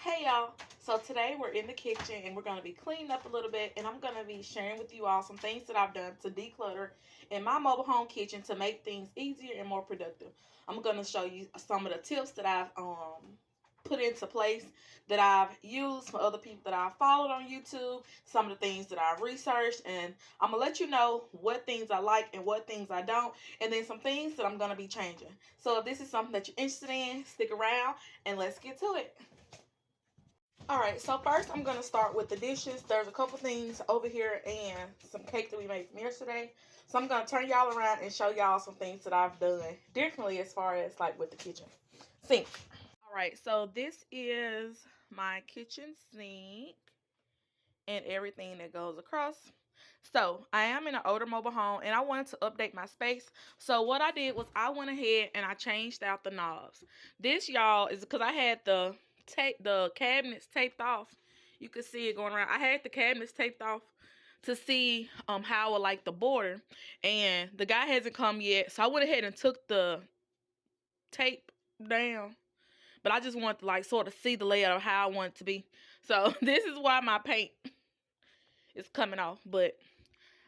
Hey y'all, so today we're in the kitchen and we're going to be cleaning up a little bit, and I'm going to be sharing with you all some things that I've done to declutter in my mobile home kitchen to make things easier and more productive. I'm going to show you some of the tips that I've put into place, that I've used for other people that I've followed on YouTube, some of the things that I've researched, and I'm going to let you know what things I like and what things I don't, and then some things that I'm going to be changing. So if this is something that you're interested in, stick around and let's get to it. Alright, so first I'm going to start with the dishes. There's a couple things over here and some cake that we made from yesterday. So I'm going to turn y'all around and show y'all some things that I've done differently as far as like with the kitchen sink. Alright, so this is my kitchen sink and everything that goes across. So I am in an older mobile home and I wanted to update my space. So what I did was I went ahead and I changed out the knobs. This, y'all, is because I had the cabinets taped off. You can see it going around. I had the cabinets taped off to see how I like the border, and the guy hasn't come yet. So I went ahead and took the tape down. But I just want to like sort of see the layout of how I want it to be. So this is why my paint is coming off, but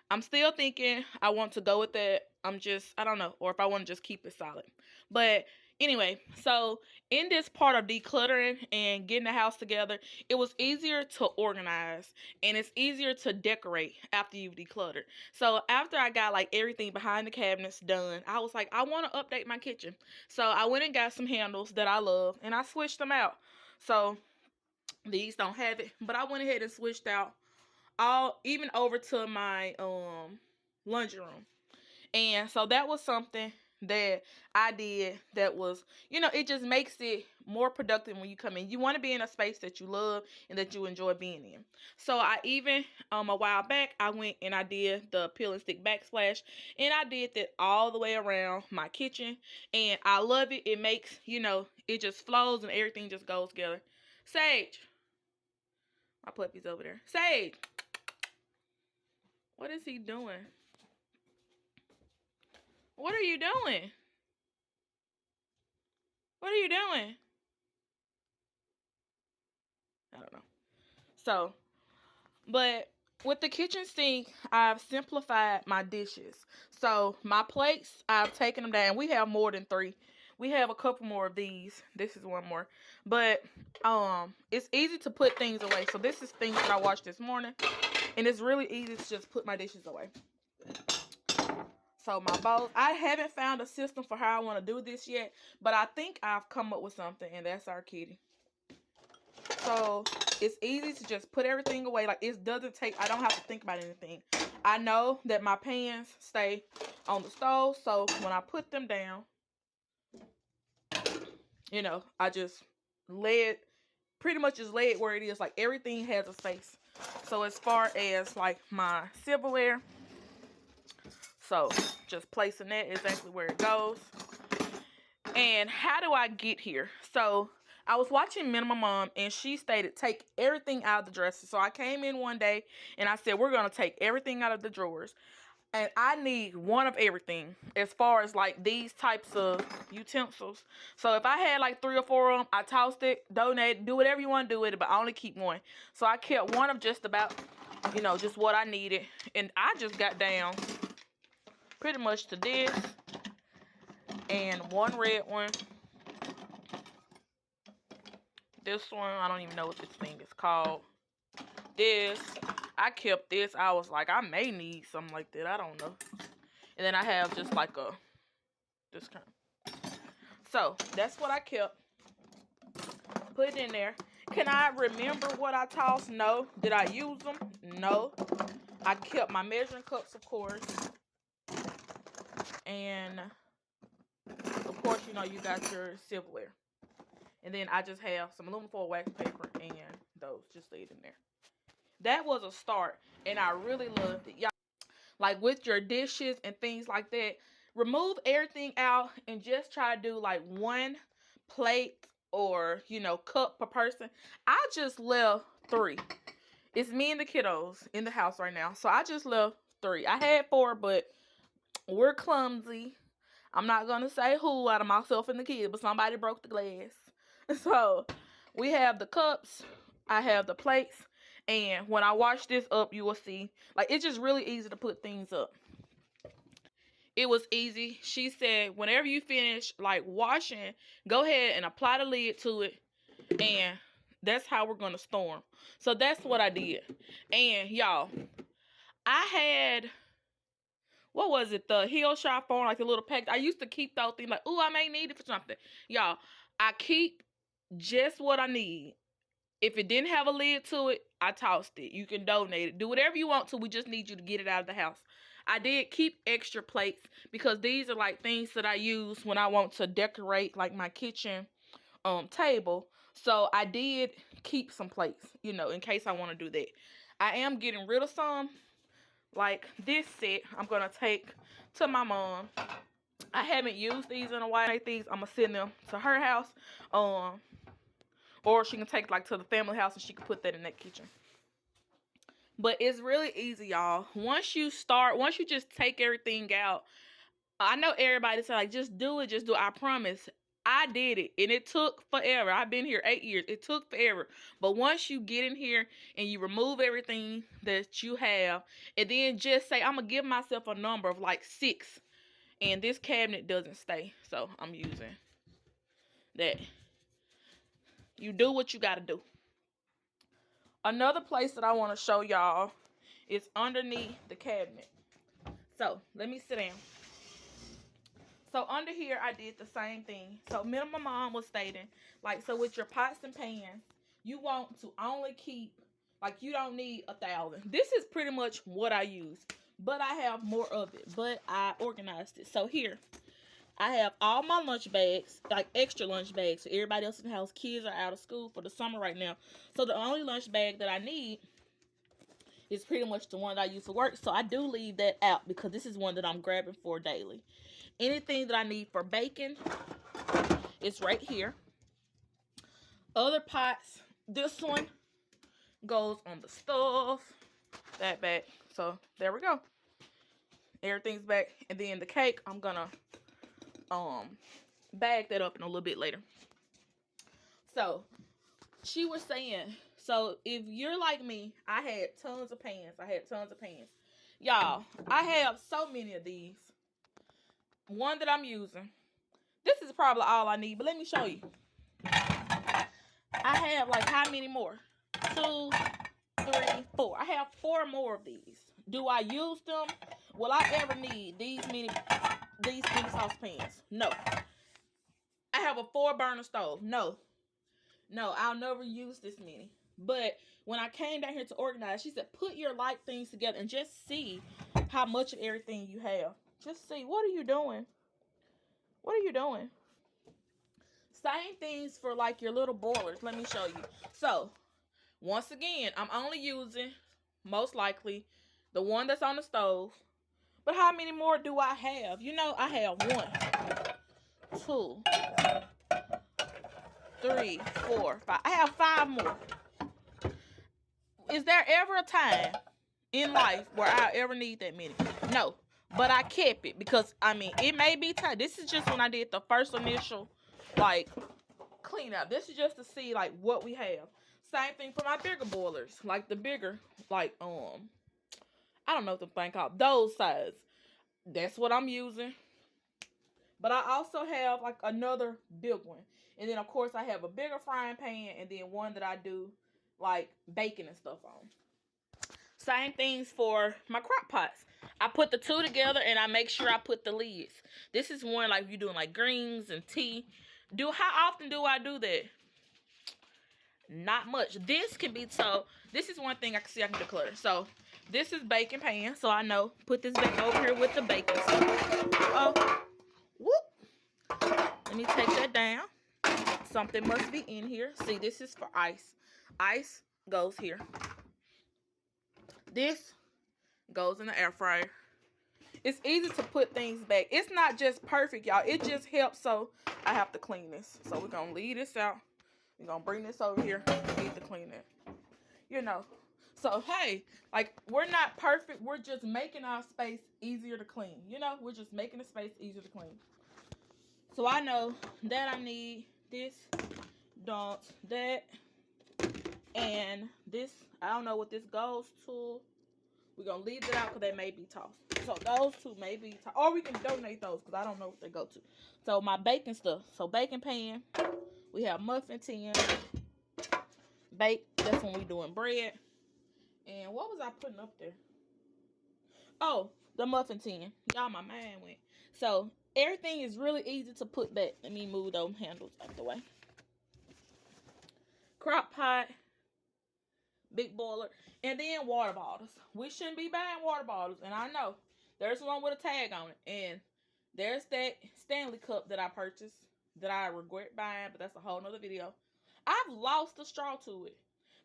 I'm still thinking I want to go with that. I don't know, or if I want to just keep it solid. But anyway, so in this part of decluttering and getting the house together, it was easier to organize and it's easier to decorate after you've decluttered. So after I got like everything behind the cabinets done, I was like, I want to update my kitchen. So I went and got some handles that I love and I switched them out. So these don't have it, but I went ahead and switched out all even over to my laundry room. And so that was something that I did that was, it just makes it more productive when you come in. You want to be in a space that you love and that you enjoy being in. So I even a while back I went and I did the peel and stick backsplash, and I did that all the way around my kitchen, and I love it. It makes, it just flows and everything just goes together. Sage, my puppy's over there. Sage, what is he doing? What are you doing? What are you doing? I don't know. So, but with the kitchen sink, I've simplified my dishes. So, my plates, I've taken them down. We have more than 3. We have a couple more of these. This is one more. But it's easy to put things away. So, this is things that I washed this morning. And it's really easy to just put my dishes away. So my bowls, I haven't found a system for how I want to do this yet, but I think I've come up with something, and that's our kitty. So it's easy to just put everything away. Like, it doesn't take, I don't have to think about anything. I know that my pans stay on the stove, so when I put them down, I just pretty much just lay it where it is. Like, everything has a space. So as far as like my silverware, so just placing that exactly where it goes. And how do I get here? So I was watching Minimum Mom, and she stated take everything out of the dresser. So I came in one day and I said, we're going to take everything out of the drawers. And I need one of everything as far as like these types of utensils. So if I had like 3 or 4 of them, I tossed it, donate, do whatever you want to do with it, but I only keep one. So I kept one of just about, just what I needed. And I just got down pretty much to this and one red one. This one, I don't even know what this thing is called. This, I kept this. I was like, I may need something like that. I don't know. And then I have just like this kind. So that's what I kept. Put it in there. Can I remember what I tossed? No. Did I use them? No. I kept my measuring cups, of course. And of course, you got your silverware. And then I just have some aluminum foil wax paper and those just laid in there. That was a start, and I really loved it. Y'all, like with your dishes and things like that, remove everything out and just try to do like one plate or, cup per person. I just left 3. It's me and the kiddos in the house right now. So I just left 3. I had 4, but we're clumsy. I'm not going to say who out of myself and the kids, but somebody broke the glass. So We have the cups, I have the plates, and when I wash this up, you will see, like, it's just really easy to put things up. It was easy. She said, whenever you finish, like, washing, go ahead and apply the lid to it, and that's how we're going to store them. So that's what I did. And, y'all, I had, what was it, the Hill Shop phone, like the little pack. I used to keep those things, like, oh, I may need it for something. Y'all, I keep just what I need. If it didn't have a lid to it, I tossed it. You can donate it. Do whatever you want to. We just need you to get it out of the house. I did keep extra plates because these are like things that I use when I want to decorate like my kitchen table. So I did keep some plates, you know, in case I want to do that. I am getting rid of some. Like this set, I'm going to take to my mom. I haven't used these in a while. I'm going to send them to her house. Or she can take like to the family house and she can put that in that kitchen. But it's really easy, y'all. Once you just take everything out. I know everybody say like, just do it. I promise. I did it and it took forever. I've been here 8 years. It took forever. But once you get in here and you remove everything that you have, and then just say, I'm going to give myself a number of like 6. And this cabinet doesn't stay. So I'm using that. You do what you got to do. Another place that I want to show y'all is underneath the cabinet. So let me sit down. So under here, I did the same thing. So minimum mom was stating, like, so with your pots and pans, you want to only keep, like, you don't need 1,000. This is pretty much what I use, but I have more of it, but I organized it. So here, I have all my lunch bags, like extra lunch bags. So everybody else in the house, kids are out of school for the summer right now. So the only lunch bag that I need is pretty much the one that I use for work. So I do leave that out because this is one that I'm grabbing for daily. Anything that I need for baking is right here. Other pots, this one goes on the stove. That back. So there we go. Everything's back. And then the cake, I'm gonna bag that up in a little bit later. So she was saying, so if you're like me, I had tons of pans. Y'all, I have so many of these. One that I'm using. This is probably all I need, but let me show you. I have like how many more? 2, 3, 4. I have 4 more of these. Do I use them? Will I ever need these many saucepans? No. I have a 4-burner stove. No, I'll never use this many. But when I came down here to organize, she said, put your light things together and just see how much of everything you have. Just see. What are you doing? Same things for like your little boilers. Let me show you. So, once again, I'm only using, most likely, the one that's on the stove. But how many more do I have? You know, I have 1, 2, 3, 4, 5. I have 5 more. Is there ever a time in life where I ever need that many? No. But I kept it because, I mean, it may be time. This is just when I did the first initial, like, clean out. This is just to see, like, what we have. Same thing for my bigger boilers. Like, the bigger, like, I don't know what the thing called. Those size. That's what I'm using. But I also have, like, another big one. And then, of course, I have a bigger frying pan and then one that I do, like, bacon and stuff on. Same things for my crock pots. I put the 2 together and I make sure I put the lids. This is one like you're doing like greens and tea. How often do I do that? Not much. This can be, so this is one thing I can see I can declutter. So this is baking pan. So I know, put this back over here with the bacon. Oh, whoop. Let me take that down. Something must be in here. See, this is for ice. Ice goes here. This goes in the air fryer. It's easy to put things back. It's not just perfect, y'all. It just helps, so I have to clean this. So we're going to leave this out. We're going to bring this over here. We need to clean it. You know. So, hey, like, we're not perfect. We're just making our space easier to clean. You know, we're just making the space easier to clean. So I know that I need this, dumped that. And this, I don't know what this goes to. We're going to leave it out because they may be tossed. So those two may be tossed. Or we can donate those because I don't know what they go to. So my baking stuff. So baking pan. We have muffin tin. Bake. That's when we doing bread. And what was I putting up there? Oh, the muffin tin. Y'all, my mind went. So everything is really easy to put back. Let me move those handles out the way. Crock pot. Big boiler. And then water bottles. We shouldn't be buying water bottles. And I know. There's one with a tag on it. And there's that Stanley cup that I purchased. That I regret buying. But that's a whole nother video. I've lost the straw to it.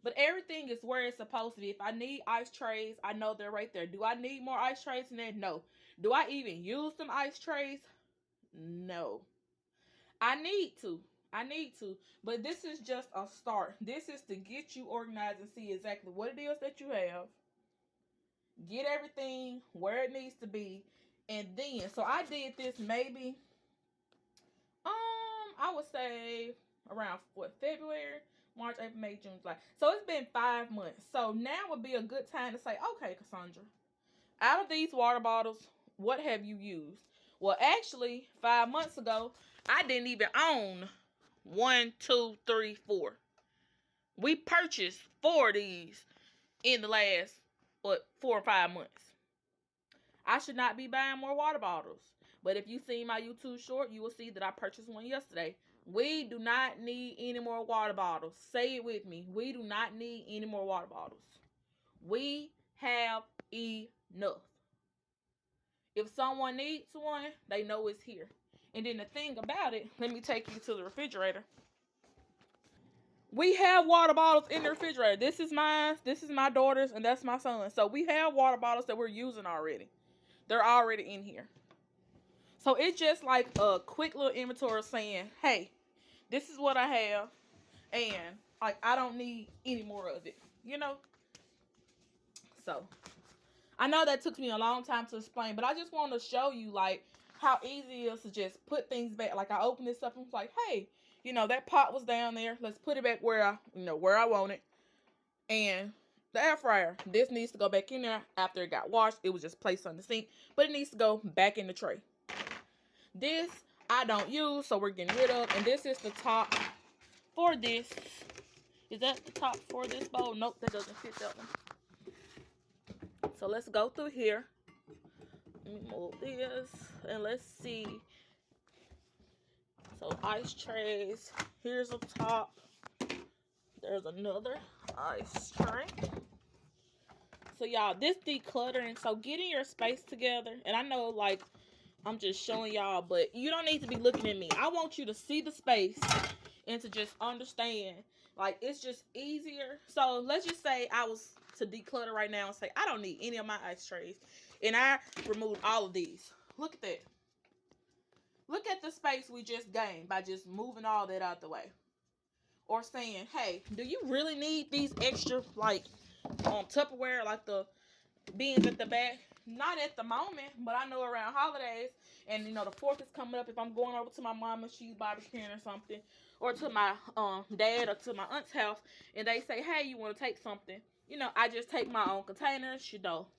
But everything is where it's supposed to be. If I need ice trays, I know they're right there. Do I need more ice trays than that? No. Do I even use some ice trays? No. I need to. But this is just a start. This is to get you organized and see exactly what it is that you have. Get everything where it needs to be. And then, so I did this maybe, I would say around, February? March, April, May, June, July. So it's been 5 months. So now would be a good time to say, okay, Cassandra, out of these water bottles, what have you used? Well, actually, 5 months ago, I didn't even own 1, 2, 3, 4. We purchased 4 of these in the last, 4 or 5 months. I should not be buying more water bottles. But if you see my YouTube short, you will see that I purchased one yesterday. We do not need any more water bottles. Say it with me. We do not need any more water bottles. We have enough. If someone needs one, they know it's here. And then the thing about it, let me take you to the refrigerator. We have water bottles in the refrigerator. This is mine, this is my daughter's, and that's my son's. So we have water bottles that we're using already. They're already in here. So it's just like a quick little inventory saying, hey, this is what I have. And like I don't need any more of it. You know? So I know that took me a long time to explain, but I just want to show you like how easy it is to just put things back. Like I opened this up and was like, hey, that pot was down there. Let's put it back where I want it. And the air fryer, this needs to go back in there after it got washed. It was just placed on the sink, but it needs to go back in the tray. This I don't use, so we're getting rid of. And this is the top for this. Is that the top for this bowl? Nope, that doesn't fit that one. So let's go through here. Let me move this and let's see. So ice trays. Here's a top. There's another ice tray. So y'all, this decluttering, so getting your space together, and I know like I'm just showing y'all, but you don't need to be looking at me. I want you to see the space and to just understand. Like, it's just easier. So let's just say I was to declutter right now and say, I don't need any of my ice trays. And I removed all of these. Look at that. Look at the space we just gained by just moving all that out the way. Or saying, hey, do you really need these extra, like, Tupperware, like the beans at the back? Not at the moment, but I know around holidays, and the 4th is coming up. If I'm going over to my mama, she's barbecuing or something, or to my dad or to my aunt's house, and they say, hey, you want to take something? I just take my own containers,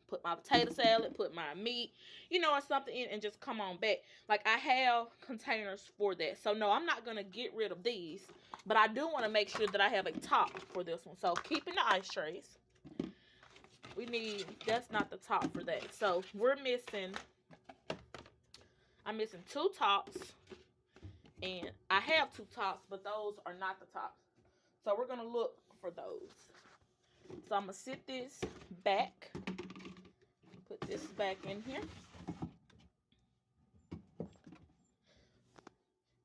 put my potato salad, put my meat, or something in, and just come on back. Like, I have containers for that. So no, I'm not gonna get rid of these, but I do want to make sure that I have a top for this one. So keeping the ice trays. That's not the top for that. So I'm missing 2 tops. And I have 2 tops, but those are not the tops. So we're going to look for those. So I'm going to sit this back. Put this back in here.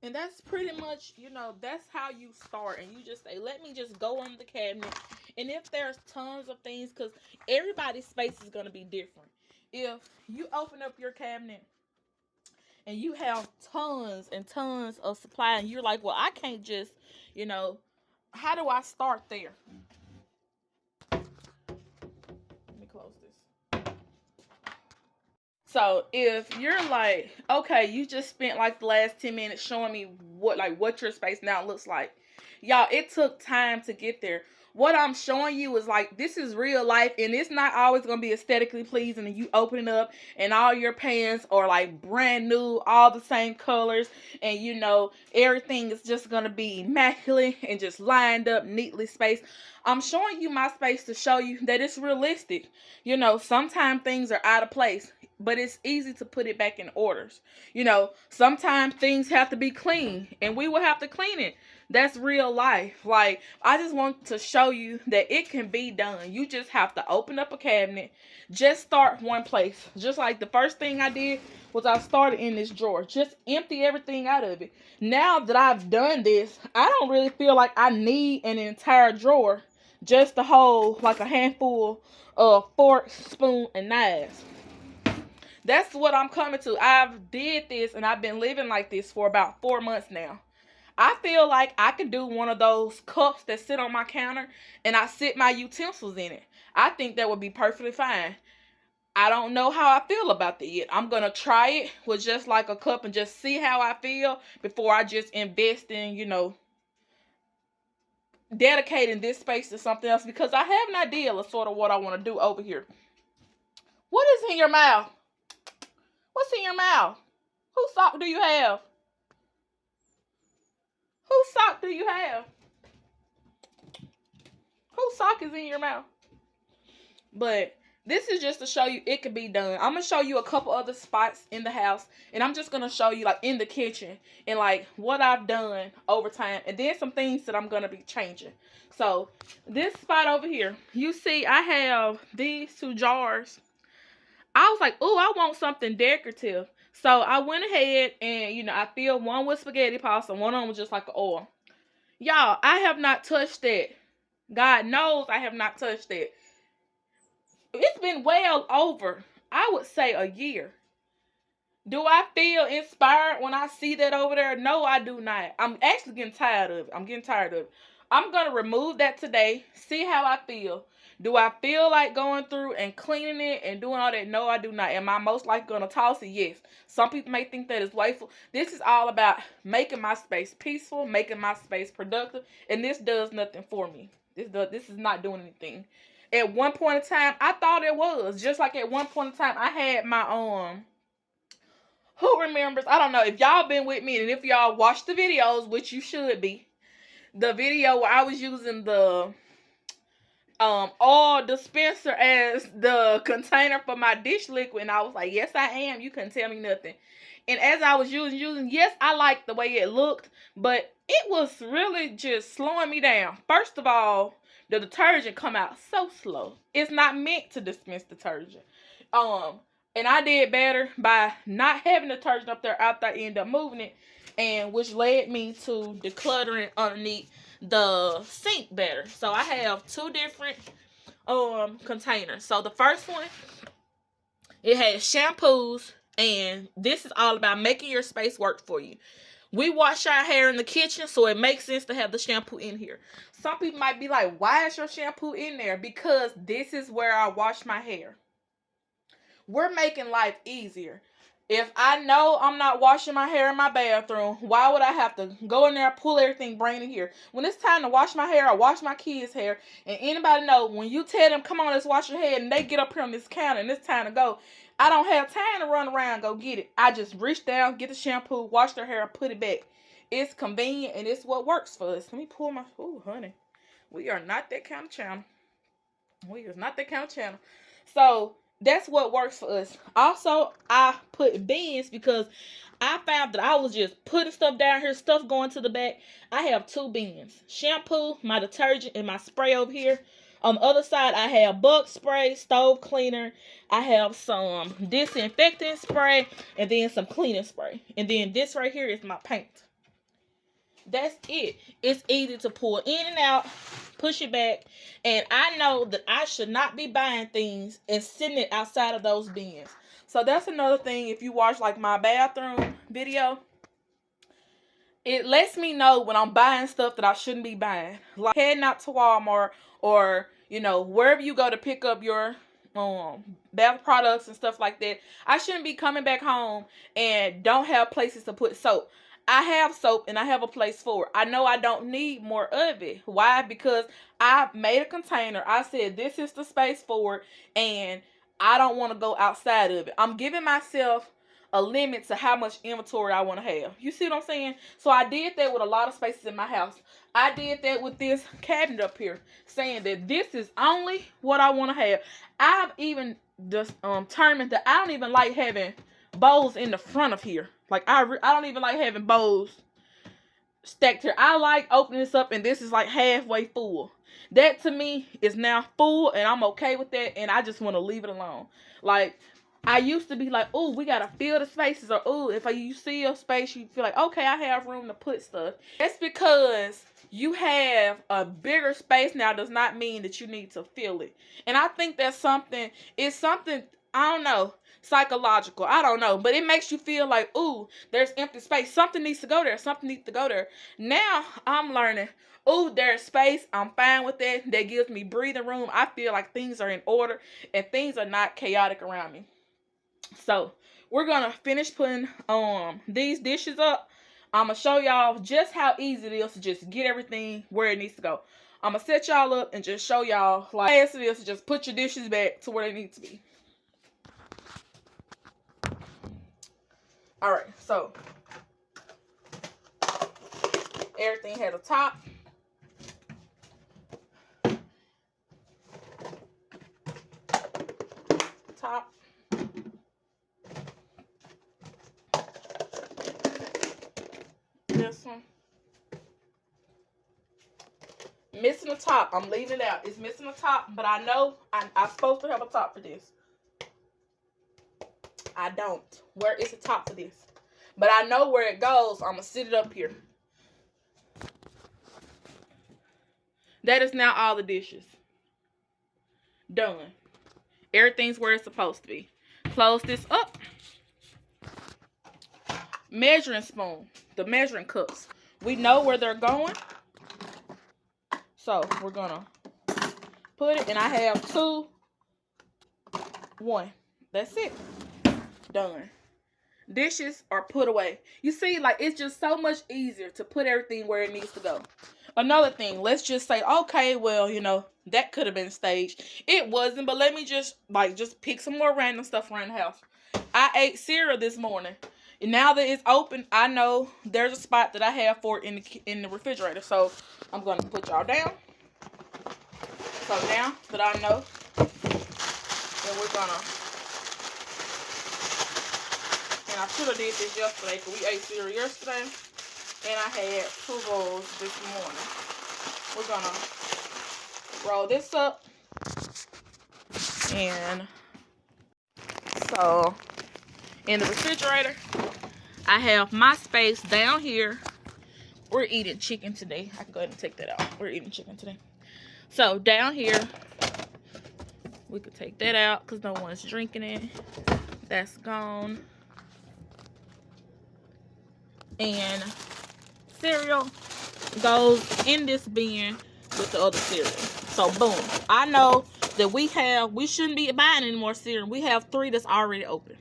And that's pretty much, that's how you start. And you just say, let me just go in the cabinet. And if there's tons of things, because everybody's space is going to be different. If you open up your cabinet and you have tons and tons of supply, and you're like, well, I can't just, how do I start there? Let me close this. So if you're like, okay, you just spent like the last 10 minutes showing me what your space now looks like. Y'all, it took time to get there. What I'm showing you is like, this is real life, and it's not always gonna be aesthetically pleasing. And you open it up, and all your pans are like brand new, all the same colors, and everything is just gonna be immaculate and just lined up, neatly spaced. I'm showing you my space to show you that it's realistic. Sometimes things are out of place, but it's easy to put it back in orders. Sometimes things have to be clean, and we will have to clean it. That's real life. Like, I just want to show you that it can be done. You just have to open up a cabinet. Just start one place. Just like the first thing I did was I started in this drawer. Just empty everything out of it. Now that I've done this, I don't really feel like I need an entire drawer just to hold like a handful of forks, spoon, and knives. That's what I'm coming to. I've did this, and I've been living like this for about 4 months now. I feel like I could do one of those cups that sit on my counter, and I sit my utensils in it. I think that would be perfectly fine. I don't know how I feel about that yet. I'm going to try it with just like a cup and just see how I feel before I just invest in, dedicating this space to something else, because I have an idea of sort of what I want to do over here. What is in your mouth? What's in your mouth? Whose sock do you have? Whose sock do you have? Whose sock is in your mouth? But this is just to show you it can be done. I'm going to show you a couple other spots in the house. And I'm just going to show you like in the kitchen and like what I've done over time. And then some things that I'm going to be changing. So this spot over here, you see I have these 2 jars. I was like, oh, I want something decorative. So I went ahead and, I filled one with spaghetti pasta. One of them was just like oil. Y'all, I have not touched that. God knows I have not touched that. It's been well over, I would say, a year. Do I feel inspired when I see that over there? No, I do not. I'm actually getting tired of it. I'm going to remove that today, see how I feel. Do I feel like going through and cleaning it and doing all that? No, I do not. Am I most likely going to toss it? Yes. Some people may think that is wasteful. This is all about making my space peaceful, making my space productive, and this does nothing for me. This is not doing anything. At one point in time, I thought it was. Just like at one point in time, I had my, who remembers? I don't know if y'all been with me and if y'all watched the videos, which you should be. The video where I was using the oil dispenser as the container for my dish liquid, and I was like, yes, I am. You couldn't tell me nothing. And as I was using, yes, I liked the way it looked, but it was really just slowing me down. First of all, the detergent come out so slow. It's not meant to dispense detergent. And I did better by not having detergent up there after I ended up moving it, and which led me to decluttering underneath the sink better. So I have 2 different containers. So the first one, it has shampoos, and this is all about making your space work for you. We wash our hair in the kitchen, so it makes sense to have the shampoo in here. Some people might be like, why is your shampoo in there? Because this is where I wash my hair. We're making life easier. If I know I'm not washing my hair in my bathroom, why would I have to go in there, pull everything, bring it here? When it's time to wash my hair, I wash my kids' hair. And anybody know, when you tell them, come on, let's wash your hair, and they get up here on this counter and it's time to go, I don't have time to run around and go get it. I just reach down, get the shampoo, wash their hair, put it back. It's convenient, and it's what works for us. Let me pull my, oh, honey. We are not that kind of channel. So that's what works for us. Also, I put bins because I found that I was just putting stuff down here, stuff going to the back. I have 2 bins. Shampoo, my detergent, and my spray over here. On the other side, I have bug spray, stove cleaner. I have some disinfectant spray, and then some cleaning spray. And then this right here is my paint. That's it. It's easy to pull in and out, push it back, and I know that I should not be buying things and sitting it outside of those bins. So that's another thing. If you watch like my bathroom video, it lets me know when I'm buying stuff that I shouldn't be buying. Like heading out to Walmart or, wherever you go to pick up your bath products and stuff like that. I shouldn't be coming back home and don't have places to put soap. I have soap and I have a place for it. I know I don't need more of it. Why? Because I made a container. I said this is the space for it, and I don't want to go outside of it. I'm giving myself a limit to how much inventory I want to have. You see what I'm saying? So I did that with a lot of spaces in my house. I did that with this cabinet up here, saying that this is only what I want to have. I've even just determined that I don't even like having bowls in the front of here. Like I don't even like having bowls stacked here. I like opening this up and this is like halfway full. That to me is now full and I'm okay with that, and I just want to leave it alone. Like I used to be like, oh, we gotta fill the spaces, or oh, if you see a space, you feel like, okay, I have room to put stuff. That's because you have a bigger space now does not mean that you need to fill it. And I think that's something, it's something, I don't know, psychological. I don't know. But it makes you feel like, ooh, there's empty space. Something needs to go there. Something needs to go there. Now I'm learning, ooh, there's space. I'm fine with that. That gives me breathing room. I feel like things are in order and things are not chaotic around me. So we're gonna finish putting these dishes up. I'm gonna show y'all just how easy it is to just get everything where it needs to go. I'm gonna set y'all up and just show y'all like how fast it is to just put your dishes back to where they need to be. All right, so everything has a top. Top. This one. Missing the top. I'm leaving it out. It's missing the top, but I know I'm supposed to have a top for this. I don't. Where is the top for this? But I know where it goes. I'm going to sit it up here. That is now all the dishes. Done. Everything's where it's supposed to be. Close this up. Measuring spoon. The measuring cups. We know where they're going. So we're going to put it. And I have 2, 1. That's it. Done. Dishes are put away. You see, like, it's just so much easier to put everything where it needs to go. Another thing, let's just say, okay, well, you know, that could have been staged. It wasn't, but let me just pick some more random stuff around the house. I ate cereal this morning. And now that it's open, I know there's a spot that I have for it in the refrigerator. So I'm going to put y'all down. So now that I know, then we're going to, I should have did this yesterday because we ate cereal yesterday. And I had 2 rolls this morning. We're going to roll this up. And so in the refrigerator, I have my space down here. We're eating chicken today. I can go ahead and take that out. We're eating chicken today. So down here, we could take that out because no one's drinking it. That's gone. And cereal goes in this bin with the other cereal. So boom. I know that we shouldn't be buying any more cereal. We have 3 that's already open.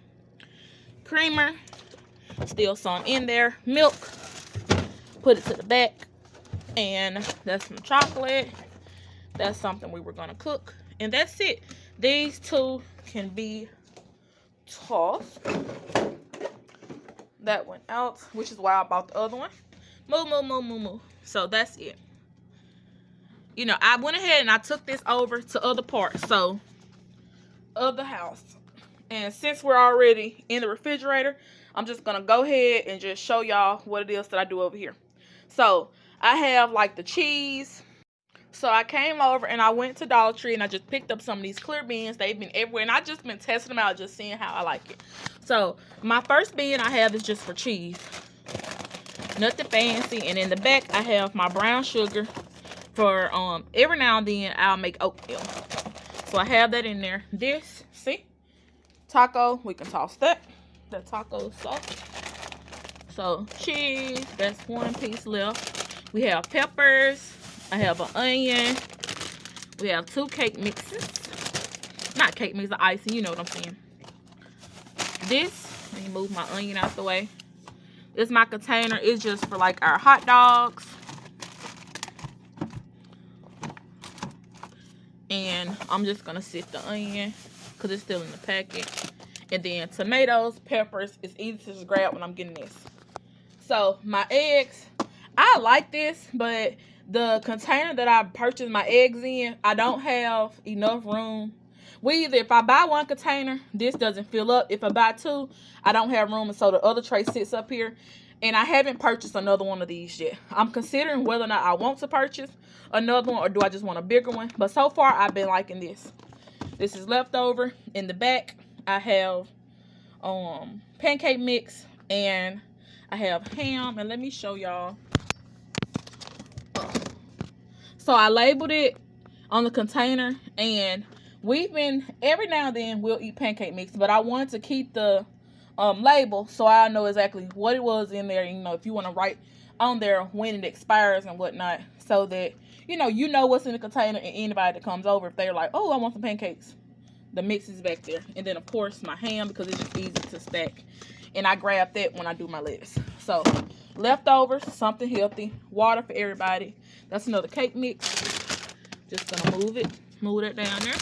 Creamer, still some in there. Milk, put it to the back. And that's some chocolate. That's something we were going to cook. And that's it. These 2 can be tossed. That went out, which is why I bought the other one. Moo. So that's it. You know, I went ahead and I took this over to other parts, so, of the house. And since we're already in the refrigerator, I'm just going to go ahead and just show y'all what it is that I do over here. So, I have like the cheese. So, I came over and I went to Dollar Tree and I just picked up some of these clear bins. They've been everywhere and I just been testing them out, just seeing how I like it. So, my first bin I have is just for cheese. Nothing fancy. And in the back, I have my brown sugar for, every now and then, I'll make oatmeal. So, I have that in there. This, see? Taco, we can toss that. The taco sauce. So, cheese, that's 1 piece left. We have peppers. I have an onion. We have 2 cake mixes. Not cake mixes, the icing, you know what I'm saying. This, let me move my onion out the way. It's my container. It's just for like our hot dogs. And I'm just gonna sit the onion because it's still in the packet. And then tomatoes, peppers. It's easy to just grab when I'm getting this. So my eggs, I like this, but the container that I purchased my eggs in, I don't have enough room. If I buy one container, this doesn't fill up. If I buy two, I don't have room, and so the other tray sits up here. And I haven't purchased another one of these yet. I'm considering whether or not I want to purchase another one or do I just want a bigger one. But so far, I've been liking this. This is leftover. In the back, I have pancake mix and I have ham. And let me show y'all. So I labeled it on the container, and every now and then we'll eat pancake mix, but I wanted to keep the label so I know exactly what it was in there. You know, if you want to write on there when it expires and whatnot, so that you know what's in the container, and anybody that comes over, if they're like, oh, I want some pancakes, the mix is back there. And then of course my ham, because it's just easy to stack, and I grab that when I do my lettuce. So leftovers, something healthy, water for everybody. That's another cake mix. Just gonna move it down there.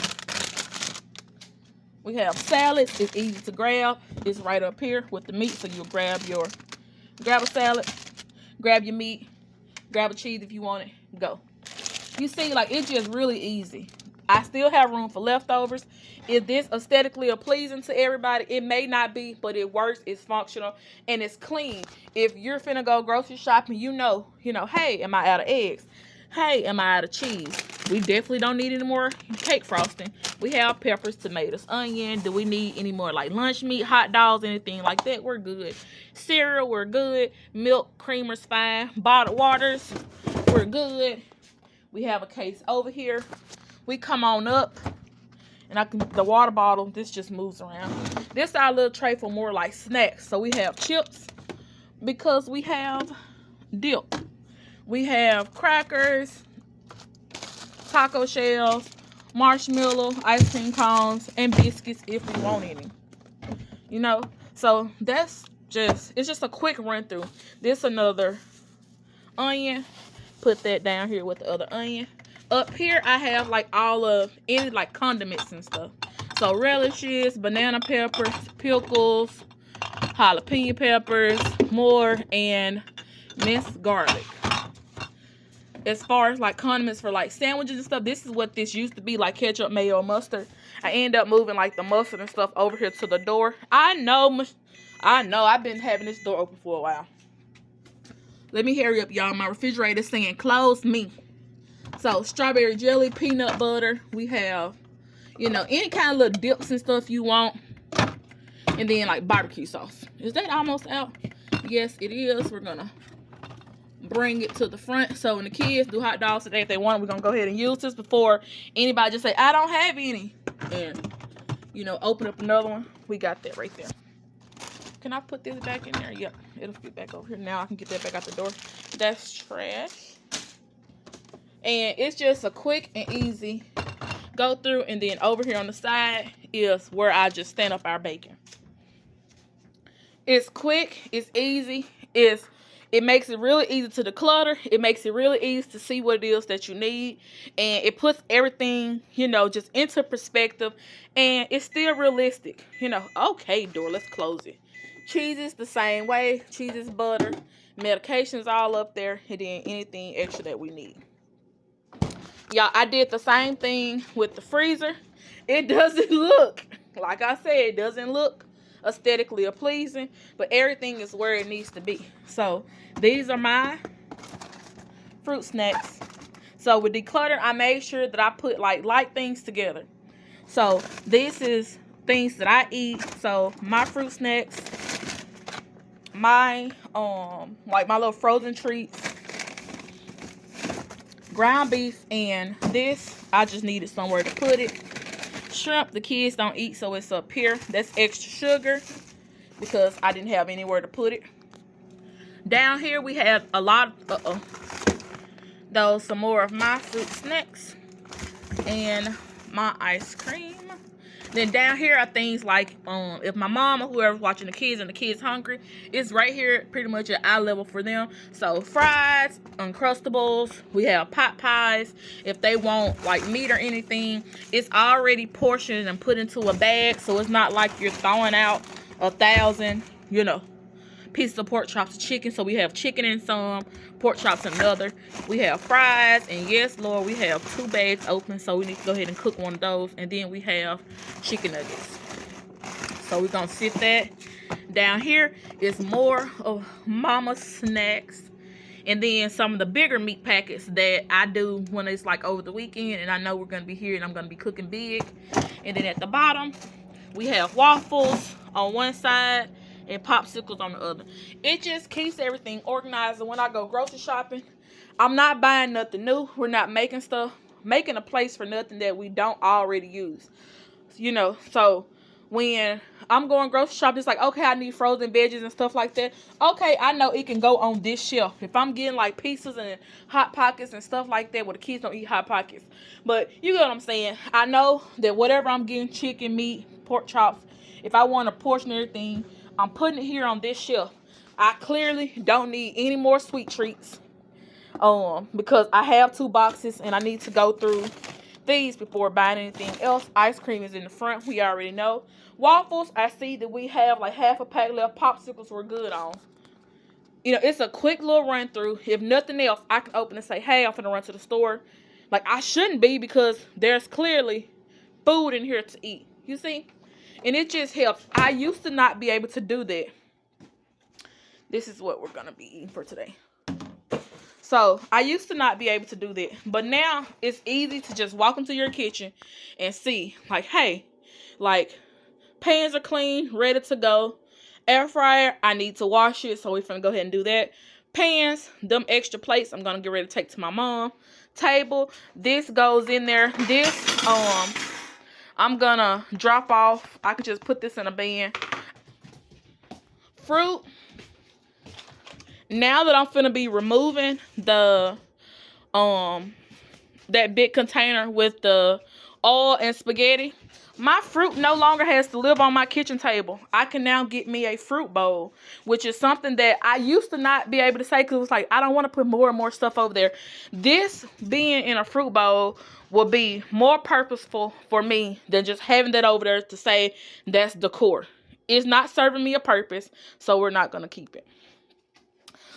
We have salads. It's easy to grab. It's right up here with the meat. So you'll grab a salad, grab your meat, grab a cheese if you want it, go. You see, like, it's just really easy. I still have room for leftovers. Is this aesthetically pleasing to everybody? It may not be, but it works. It's functional and it's clean. If you're finna go grocery shopping, you know, hey, am I out of eggs? Hey, am I out of cheese? We definitely don't need any more cake frosting. We have peppers, tomatoes, onion. Do we need any more like lunch meat, hot dogs, anything like that? We're good. Cereal, we're good. Milk, creamer's fine. Bottled waters, we're good. We have a case over here. We come on up, and the water bottle, this just moves around. This is our little tray for more like snacks. So we have chips because we have dip. We have crackers, taco shells, marshmallow, ice cream cones, and biscuits if we want any. So it's just a quick run through. This another onion. Put that down here with the other onion. Up here I have like all of any like condiments and stuff. So relishes, banana peppers, pickles, jalapeno peppers, more, and minced garlic. As far as like condiments for like sandwiches and stuff, this is what this used to be, like ketchup, mayo, mustard. I end up moving like the mustard and stuff over here to the door. I know I've been having this door open for a while. Let me hurry up, y'all. My refrigerator is saying close me. So strawberry jelly, peanut butter. We have, any kind of little dips and stuff you want. And then like barbecue sauce. Is that almost out? Yes, it is. We're gonna bring it to the front. So when the kids do hot dogs today, if they want, we're gonna go ahead and use this before anybody just say, I don't have any. And, open up another one. We got that right there. Can I put this back in there? Yep, it'll fit back over here. Now I can get that back out the door. That's trash. And it's just a quick and easy go through. And then over here on the side is where I just stand up our bacon. It's quick. It's easy. It makes it really easy to declutter. It makes it really easy to see what it is that you need. And it puts everything, just into perspective. And it's still realistic. Okay, door, let's close it. Cheese is the same way. Cheese is butter. Medication's all up there. And then anything extra that we need. Y'all, I did the same thing with the freezer. It doesn't look, like I said, it doesn't look aesthetically pleasing, but everything is where it needs to be. So these are my fruit snacks. So with Declutter, I made sure that I put like light things together. So this is things that I eat. So my fruit snacks, my like my little frozen treats, ground beef, and this I just needed somewhere to put it. Shrimp, the kids don't eat, so it's up here. That's extra sugar because I didn't have anywhere to put it. Down here we have a lot of some more of my fruit snacks and my ice cream. Then down here are things like if my mom or whoever's watching the kids and the kids hungry, it's right here pretty much at eye level for them. So fries, Uncrustables, we have pot pies. If they want like meat or anything, it's already portioned and put into a bag, so it's not like you're throwing out 1,000, pieces of pork chops, chicken. So we have chicken in some, pork chops in another. We have fries, and yes, Lord, we have 2 bags open, so we need to go ahead and cook one of those. And then we have chicken nuggets. So we're gonna sit that. Down here is more of Mama's snacks. And then some of the bigger meat packets that I do when it's like over the weekend and I know we're gonna be here and I'm gonna be cooking big. And then at the bottom, we have waffles on one side and popsicles on the other. It just keeps everything organized. And when I go grocery shopping, I'm not buying nothing new. We're not making a place for nothing that we don't already use. So when I'm going grocery shopping, it's like, okay, I need frozen veggies and stuff like that. Okay, I know it can go on this shelf. If I'm getting like pizzas and Hot Pockets and stuff like that, well, the kids don't eat Hot Pockets. But you get what I'm saying. I know that whatever I'm getting, chicken, meat, pork chops, if I want a portion of everything, I'm putting it here on this shelf. I clearly don't need any more sweet treats. Because I have 2 boxes and I need to go through these before buying anything else. Ice cream is in the front. We already know. Waffles, I see that we have like half a pack left. Popsicles we're good on. It's a quick little run through. If nothing else, I can open and say, hey, I'm finna run to the store. Like I shouldn't be, because there's clearly food in here to eat. You see? And it just helps. I used to not be able to do that. This is what we're gonna be eating for today. So I used to not be able to do that, but now it's easy to just walk into your kitchen and see, like, hey, like, pans are clean, ready to go. Air fryer, I need to wash it, so we're gonna go ahead and do that. Pans, them extra plates, I'm gonna get ready to take to my mom. Table, this goes in there. This, I'm gonna drop off. I could just put this in a bin. Fruit. Now that I'm finna be removing the that big container with the oil and spaghetti, my fruit no longer has to live on my kitchen table. I can now get me a fruit bowl, which is something that I used to not be able to say, because it was like, I don't want to put more and more stuff over there. This being in a fruit bowl will be more purposeful for me than just having that over there to say that's decor. It's not serving me a purpose, so we're not going to keep it.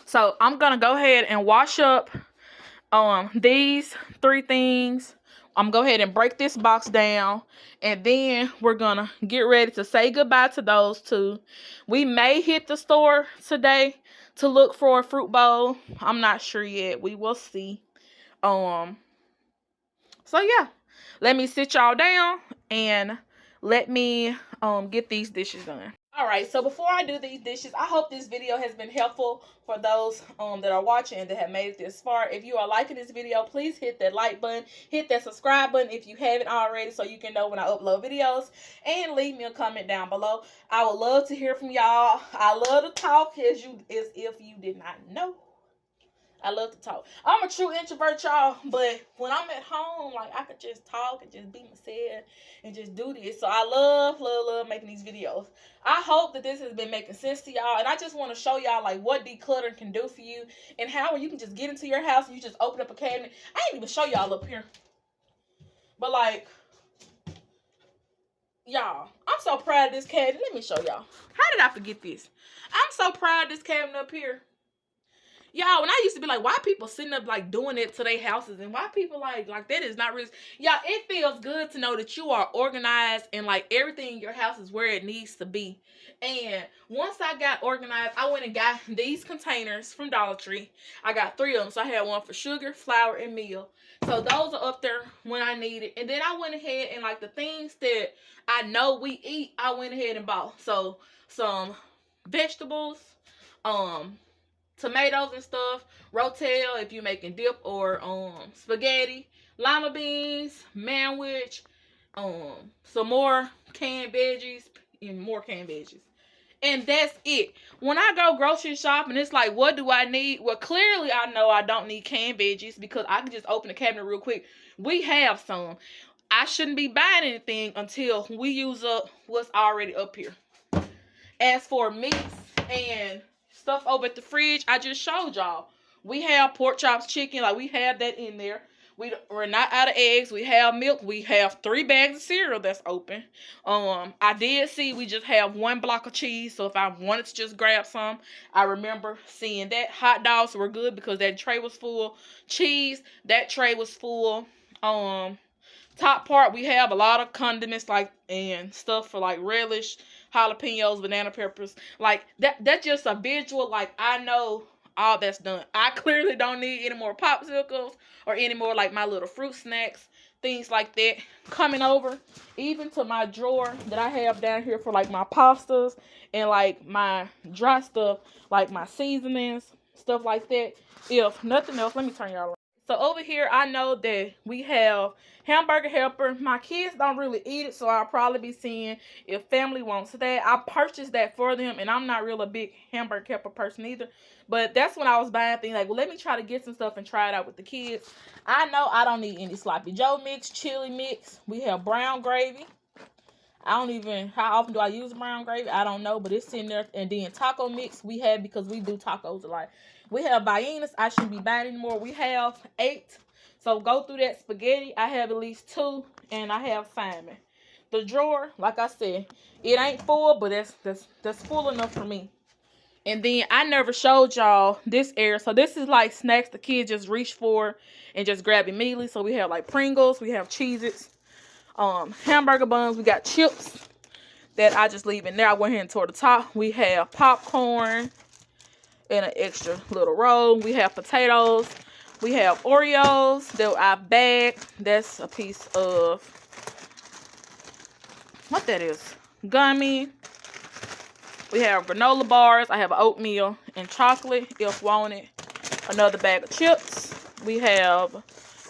So I'm going to go ahead and wash up these 3 things. I'm going to go ahead and break this box down. And then we're going to get ready to say goodbye to those 2. We may hit the store today to look for a fruit bowl. I'm not sure yet. We will see. So yeah. Let me sit y'all down and let me get these dishes done. Alright, so before I do these dishes, I hope this video has been helpful for those that are watching and that have made it this far. If you are liking this video, please hit that like button, hit that subscribe button if you haven't already, so you can know when I upload videos, and leave me a comment down below. I would love to hear from y'all. I love to talk, as if you did not know. I love to talk. I'm a true introvert, y'all, but when I'm at home, like, I could just talk and just be myself and just do this. So I love making these videos. I hope that this has been making sense to y'all, and I just want to show y'all, like, what decluttering can do for you and how you can just get into your house and you just open up a cabinet. I didn't even show y'all up here. But, like, y'all, I'm so proud of this cabinet. Let me show y'all. How did I forget this? I'm so proud of this cabinet up here. Y'all, when I used to be like, why people sitting up like doing it to their houses, and why people like that is not really, y'all, it feels good to know that you are organized and like everything in your house is where it needs to be. And once I got organized, I went and got these containers from Dollar Tree. I got 3 of them. So I had one for sugar, flour, and meal. So those are up there when I need it. And then I went ahead and like the things that I know we eat, I went ahead and bought. So some vegetables, tomatoes and stuff, rotel if you're making dip or spaghetti, lima beans, manwich, some more canned veggies, and more canned veggies. And that's it. When I go grocery shopping, it's like, what do I need? Well, clearly I know I don't need canned veggies because I can just open the cabinet real quick. We have some. I shouldn't be buying anything until we use up what's already up here. As for meats and stuff over at the fridge, I just showed y'all. We have pork chops, chicken, like we have that in there. We're not out of eggs. We have milk. We have 3 bags of cereal that's open. I did see we just have 1 block of cheese. So if I wanted to just grab some, I remember seeing that. Hot dogs were good because that tray was full. Cheese, that tray was full. Top part, we have a lot of condiments like and stuff for like relish, jalapenos, banana peppers. Like that's just a visual. Like I know all that's done. I clearly don't need any more popsicles or any more like my little fruit snacks, things like that. Coming over, even to my drawer that I have down here for like my pastas and like my dry stuff, like my seasonings, stuff like that. If nothing else, let me turn y'all around. So over here, I know that we have hamburger helper. My kids don't really eat it, so I'll probably be seeing if family wants that. I purchased that for them, and I'm not really a big hamburger helper person either. But that's when I was buying things like, well, let me try to get some stuff and try it out with the kids. I know I don't need any sloppy Joe mix, chili mix. We have brown gravy. I don't even, how often do I use brown gravy? I don't know, but it's in there. And then taco mix we have because we do tacos a lot. We have Viennas. I shouldn't be buying anymore. We have 8. So go through that spaghetti. I have at least 2, and I have salmon. The drawer, like I said, it ain't full, but that's full enough for me. And then I never showed y'all this area. So this is like snacks the kids just reach for and just grab immediately. So we have like Pringles, we have Cheez-Its, hamburger buns, we got chips that I just leave in there. I went ahead and toward the top. We have popcorn in an extra little roll. We have potatoes. We have Oreos that I bagged. That's a piece of, what that is? Gummy. We have granola bars. I have oatmeal and chocolate if wanted. Another bag of chips. We have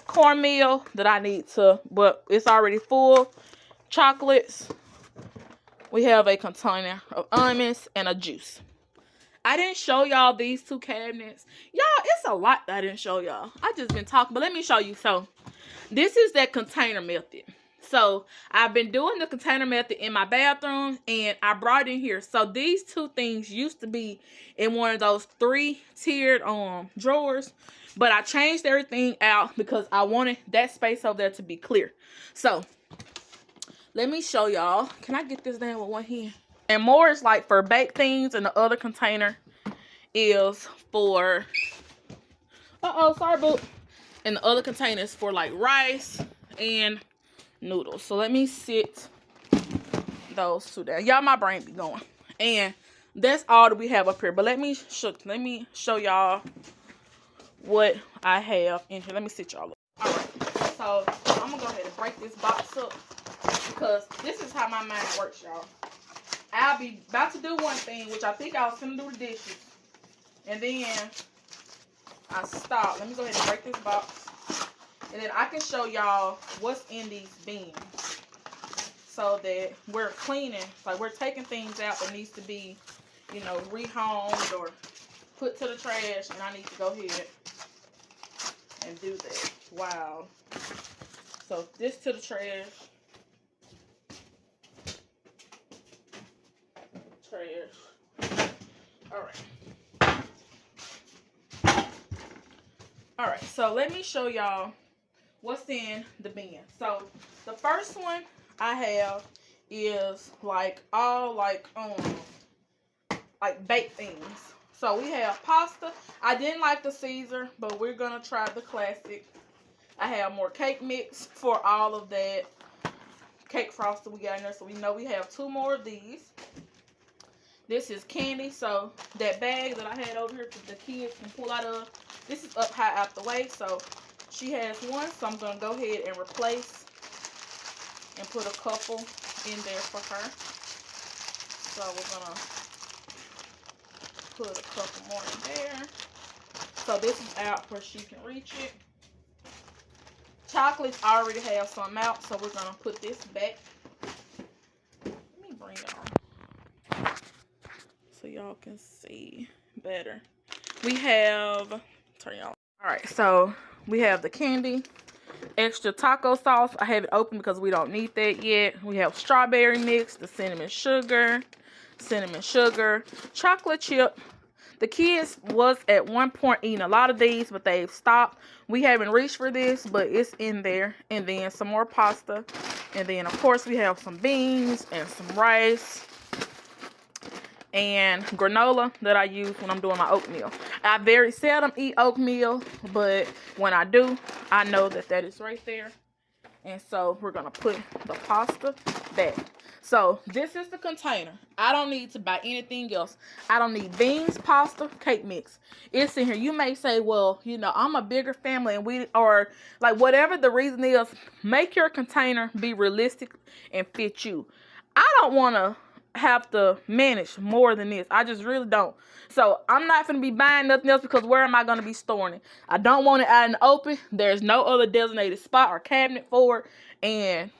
cornmeal that I need to, but it's already full. Chocolates. We have a container of almonds and a juice. I didn't show y'all these 2 cabinets. Y'all, it's a lot that I didn't show y'all. I just been talking, but let me show you. So, this is that container method. So, I've been doing the container method in my bathroom, and I brought it in here. So, these 2 things used to be in one of those 3-tiered drawers, but I changed everything out because I wanted that space over there to be clear. So, let me show y'all. Can I get this down with one hand? And more is like for baked things, and the other container is for, sorry, boo. And the other container is for like rice and noodles. So let me sit those 2 down. Y'all, my brain be going. And that's all that we have up here. But let me show y'all what I have in here. Let me sit y'all up. All right. So I'm gonna go ahead and break this box up because this is how my mind works, y'all. I'll be about to do one thing, which I think I was going to do the dishes. And then I stop. Let me go ahead and break this box. And then I can show y'all what's in these bins. So that we're cleaning. Like we're taking things out that needs to be, you know, rehomed or put to the trash. And I need to go ahead and do that. Wow. So this to the trash. All right, so let me show y'all what's in the bin. So the first one I have is like all like baked things. So we have pasta. I didn't like the Caesar, but we're gonna try the classic. I have more cake mix for all of that cake frosting we got in there. So we know we have 2 more of these. This is candy, so that bag that I had over here for the kids can pull out of, this is up high out the way, so she has one, so I'm going to go ahead and replace and put a couple in there for her. So we're going to put a couple more in there. So this is out where she can reach it. Chocolates I already have some out, so we're going to put this back. Let me bring y'all so y'all can see better. We have, turn y'all. All right, so we have the candy extra taco sauce. I have it open because we don't need that yet. We have strawberry mix, the cinnamon sugar, chocolate chip. The kids was at one point eating a lot of these, but they've stopped. We haven't reached for this, but it's in there. And then some more pasta. And then, of course, we have some beans and some rice and granola that I use when I'm doing my oatmeal. I very seldom eat oatmeal, but when I do, I know that that is right there. And so we're going to put the pasta back. So this is the container. I don't need to buy anything else. I don't need beans, pasta, cake mix. It's in here. You may say, well, you know, I'm a bigger family and or like whatever the reason is, make your container be realistic and fit you. I don't want to have to manage more than this. I just really don't. So I'm not going to be buying nothing else because where am I going to be storing it? I don't want it out in the open. There's no other designated spot or cabinet for it. And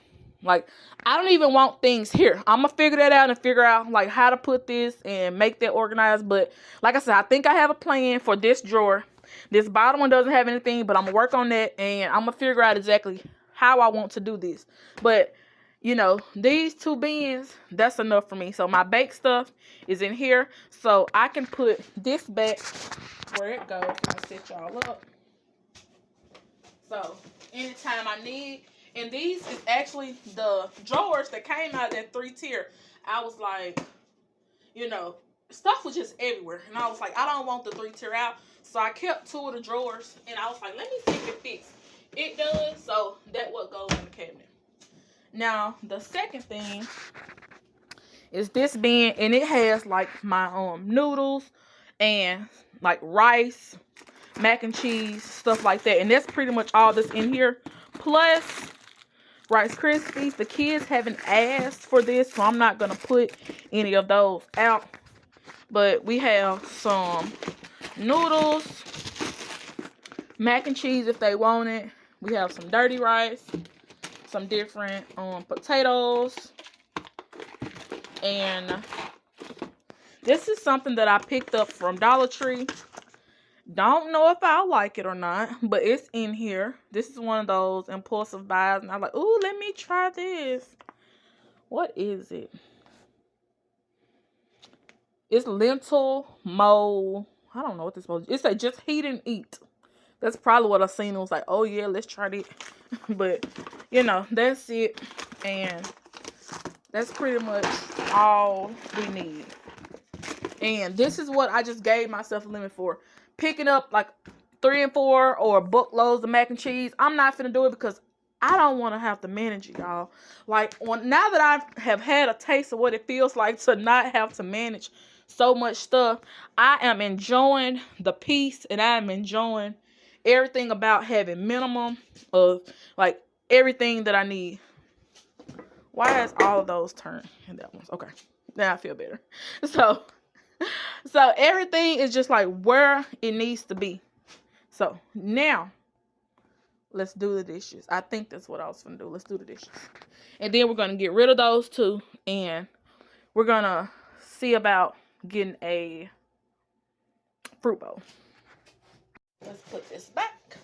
like, I don't even want things here. I'm going to figure that out and figure out like how to put this and make that organized. But like I said, I think I have a plan for this drawer. This bottom one doesn't have anything, but I'm going to work on that and I'm going to figure out exactly how I want to do this. But you know, these two bins, that's enough for me. So my baked stuff is in here. So I can put this back where it goes. I'll set y'all up. So anytime I need. And these is actually the drawers that came out of that 3-tier. I was like, you know, stuff was just everywhere. And I was like, I don't want the 3-tier out. So I kept 2 of the drawers. And I was like, let me see if it fits. It does. So that what goes in the cabinet. Now, the second thing is this bin, and it has like my noodles and like rice, mac and cheese, stuff like that. And that's pretty much all that's in here. Plus Rice Krispies. The kids haven't asked for this, so I'm not going to put any of those out. But we have some noodles, mac and cheese if they want it. We have some dirty rice. Some different potatoes, and this is something that I picked up from Dollar Tree. Don't know if I'll like it or not, but it's in here. This is one of those impulsive buys, and I'm like, ooh, let me try this. What is it? It's lentil mold. I don't know what this is supposed to be. It said just heat and eat. That's probably what I seen. It was like, oh yeah, let's try it. But, you know, that's it. And that's pretty much all we need. And this is what I just gave myself a limit for. Picking up like 3 and 4 or bookloads of mac and cheese. I'm not finna do it because I don't want to have to manage it, y'all. Like, now that I have had a taste of what it feels like to not have to manage so much stuff, I am enjoying the peace and I am enjoying everything about having minimum of like everything that I need. Why is all of those turned in that one? Okay, now I feel better. So everything is just like where it needs to be. So now let's do the dishes. I think that's what I was gonna do. Let's do the dishes, and then we're gonna get rid of those two, and we're gonna see about getting a fruit bowl. Let's put this back.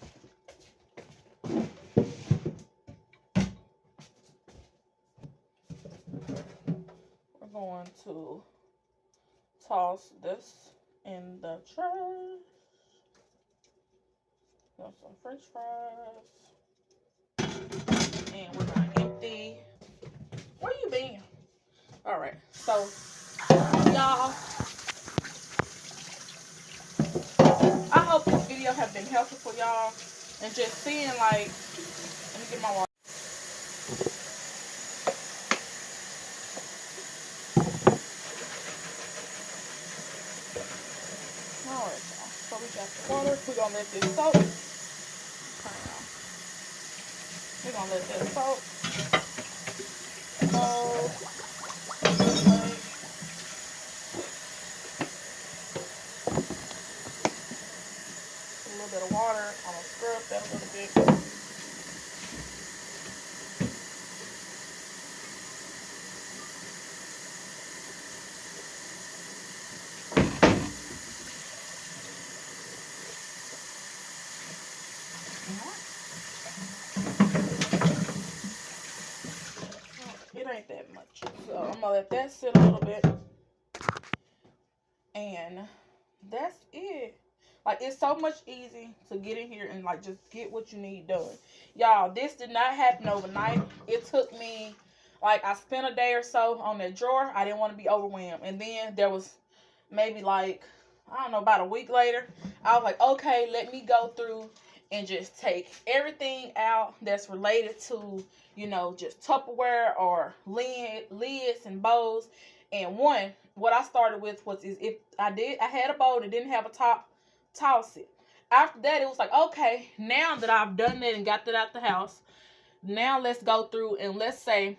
We're going to toss this in the trash. Got some French fries. And we're going to empty. Where you been? Alright, so y'all, I hope this video has been helpful for y'all. And just seeing like, let me get my water. Alright, y'all. So we got the water. We're going to let this soak. We're going to let that soak. A little bit of water. I'm going to scrub that a little bit. I'm gonna let that sit a little bit. And that's it. Like, it's so much easy to get in here and like just get what you need done. Y'all, this did not happen overnight. It took me, like, I spent a day or so on that drawer. I didn't want to be overwhelmed. And then there was maybe like, I don't know, about a week later, I was like, okay, let me go through and just take everything out that's related to, you know, just Tupperware or lids and bowls. And what I started with was, is if I had a bowl that didn't have a top, toss it. After that, it was like, okay, now that I've done that and got that out the house, now let's go through and let's say,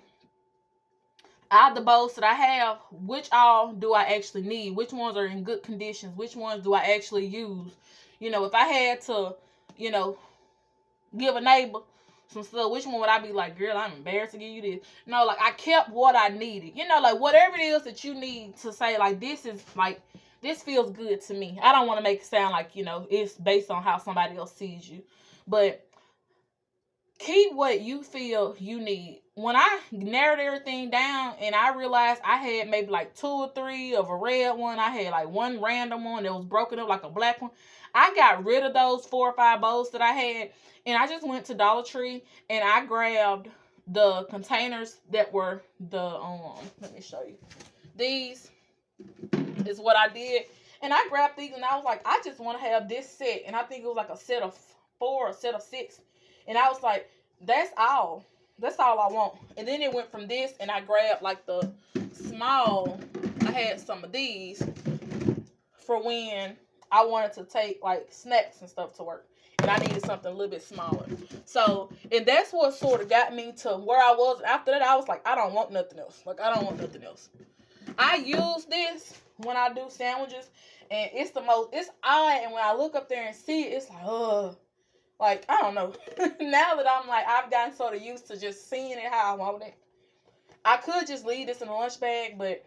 out of the bowls that I have, which all do I actually need? Which ones are in good conditions? Which ones do I actually use? You know, if I had to, you know, give a neighbor some stuff, which one would I be like, girl, I'm embarrassed to give you this? No, like, I kept what I needed. You know, like, whatever it is that you need to say, like, this is, like, this feels good to me. I don't want to make it sound like, you know, it's based on how somebody else sees you. But keep what you feel you need. When I narrowed everything down and I realized I had maybe like 2 or 3 of a red one, I had like one random one that was broken up like a black one, I got rid of those 4 or 5 bowls that I had, and I just went to Dollar Tree and I grabbed the containers that were the, let me show you. These is what I did. And I grabbed these and I was like, I just want to have this set. And I think it was like a set of 4 or a set of 6. And I was like, that's all. That's all I want. And then it went from this, and I grabbed like the small. I had some of these for when I wanted to take like snacks and stuff to work. And I needed something a little bit smaller. So, and that's what sort of got me to where I was. After that, I was like, I don't want nothing else. Like, I don't want nothing else. I use this when I do sandwiches, and it's the most, it's odd. And when I look up there and see it, it's like, ugh. Like, I don't know. Now that I'm like, I've gotten sort of used to just seeing it how I want it. I could just leave this in a lunch bag, but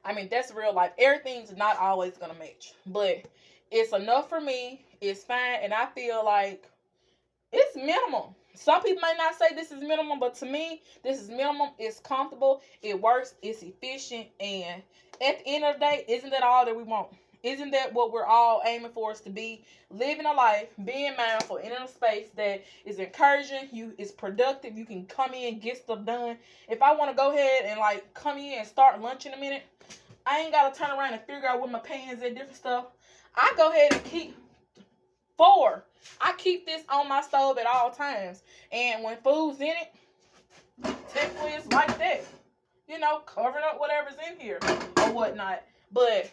I mean, that's real life. Everything's not always going to match, but it's enough for me. It's fine. And I feel like it's minimum. Some people might not say this is minimum, but to me, this is minimum. It's comfortable. It works. It's efficient. And at the end of the day, isn't that all that we want? Isn't that what we're all aiming for, is to be living a life, being mindful, in a space that is encouraging, you is productive, you can come in, get stuff done. If I want to go ahead and like come in and start lunch in a minute, I ain't got to turn around and figure out where my pans and different stuff. I go ahead and keep 4. I keep this on my stove at all times. And when food's in it, typically it's like that. You know, covering up whatever's in here or whatnot. But,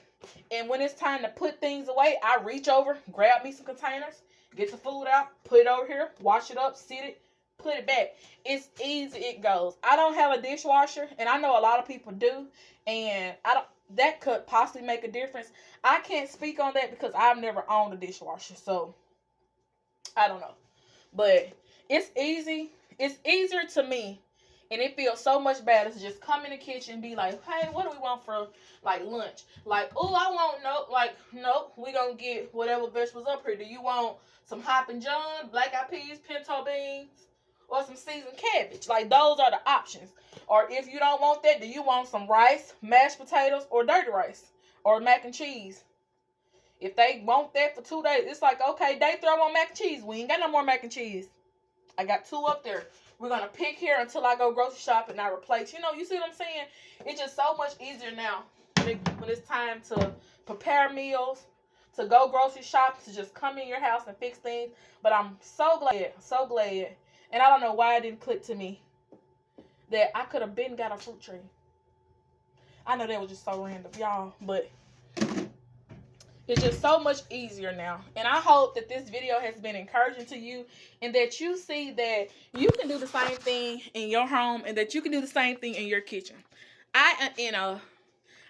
and when it's time to put things away, I reach over, grab me some containers, get the food out, put it over here, wash it up, sit it, put it back. It's easy, it goes. I don't have a dishwasher, and I know a lot of people do, and that could possibly make a difference. I can't speak on that because I've never owned a dishwasher, so I don't know. But it's easy. It's easier to me, and it feels so much better to just come in the kitchen and be like, hey, what do we want for like lunch? Like, oh, I want nope, we gonna get whatever vegetables up here. Do you want some Hoppin' John, black eyed peas, pinto beans, or some seasoned cabbage? Like, those are the options. Or if you don't want that, do you want some rice, mashed potatoes, or dirty rice, or mac and cheese? If they want that for 2 days, it's like, okay, day 3 I want mac and cheese. We ain't got no more mac and cheese. I got 2 up there. We're going to pick here until I go grocery shopping and I replace. You know, you see what I'm saying? It's just so much easier now when it's time to prepare meals, to go grocery shop, to just come in your house and fix things. But I'm so glad. And I don't know why it didn't click to me that I could have been got a fruit tree. I know that was just so random, y'all. But it's just so much easier now. And I hope that this video has been encouraging to you, and that you see that you can do the same thing in your home, and that you can do the same thing in your kitchen. I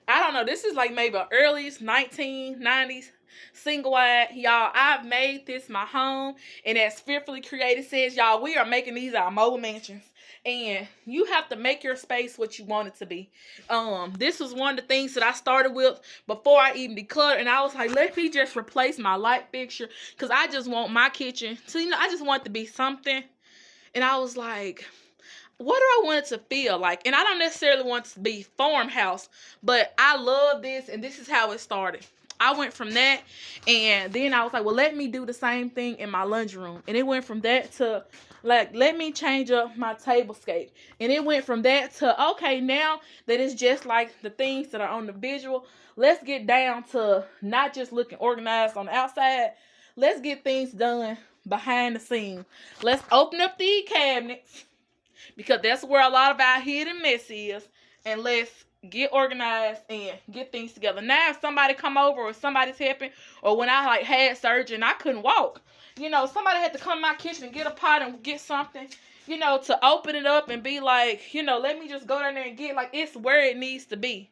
don't know, this is like maybe earliest 1990s single wide. Y'all, I've made this my home, and as Fearfully Created says, y'all, we are making these our mobile mansions. And you have to make your space what you want it to be. This was one of the things that I started with before I even decluttered. And I was like, let me just replace my light fixture, because I just want my kitchen to, I just want it to be something. And I was like, what do I want it to feel like? And I don't necessarily want it to be farmhouse, but I love this, and this is how it started. I went from that, and then I was like, well, let me do the same thing in my laundry room. And it went from that to, like, let me change up my tablescape. And it went from that to, okay, now that it's just like the things that are on the visual, let's get down to not just looking organized on the outside. Let's get things done behind the scenes. Let's open up the cabinets, because that's where a lot of our hidden mess is, and let's get organized and get things together. Now, if somebody come over or somebody's helping, or when I like had surgery and I couldn't walk, somebody had to come in my kitchen and get a pot and get something, to open it up and be like, let me just go down there and get, like, it's where it needs to be.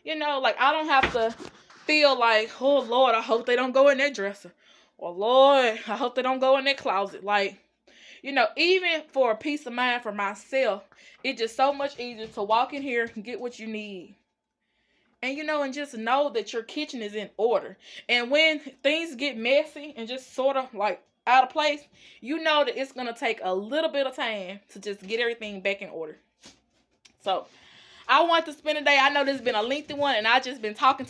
Like, I don't have to feel like, oh Lord, I hope they don't go in that dresser, or Lord, I hope they don't go in that closet. Like, even for a peace of mind for myself, it's just so much easier to walk in here and get what you need. And, and just know that your kitchen is in order. And when things get messy and just sort of like out of place, you know that it's going to take a little bit of time to just get everything back in order. So, I wanted to spend a day. I know this has been a lengthy one, and I just been talking,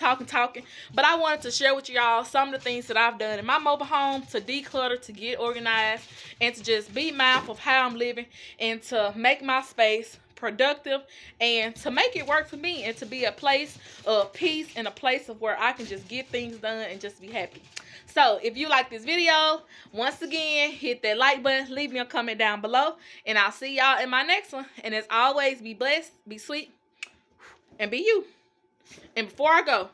but I wanted to share with y'all some of the things that I've done in my mobile home to declutter, to get organized, and to just be mindful of how I'm living, and to make my space productive, and to make it work for me, and to be a place of peace and a place of where I can just get things done and just be happy. So, if you like this video, once again, hit that like button, leave me a comment down below, and I'll see y'all in my next one. And as always, be blessed, be sweet, and be you. And before I go,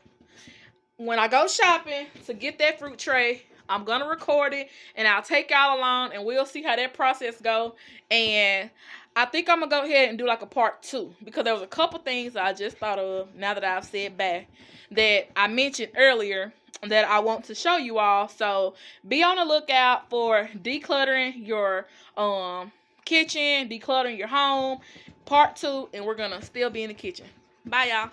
when I go shopping to get that fruit tray, I'm going to record it, and I'll take y'all along, and we'll see how that process go. And I think I'm going to go ahead and do like a part 2, because there was a couple things that I just thought of now that I've said back that I mentioned earlier that I want to show you all. So be on the lookout for decluttering your kitchen, decluttering your home, part 2, and we're going to still be in the kitchen. Bye, y'all.